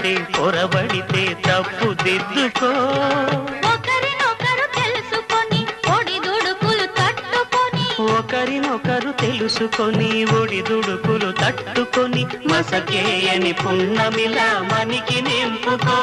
పడితే పొరబడితే తప్పు దిద్దుకో. ఒకరినొకరు తెలుసుకొని ఒడిదుడుకులు తట్టుకొని, ఒకరినొకరు తెలుసుకొని ఒడిదుడుకులు తట్టుకొని మసకేయని పున్నమిలా మనికి నింపుకో.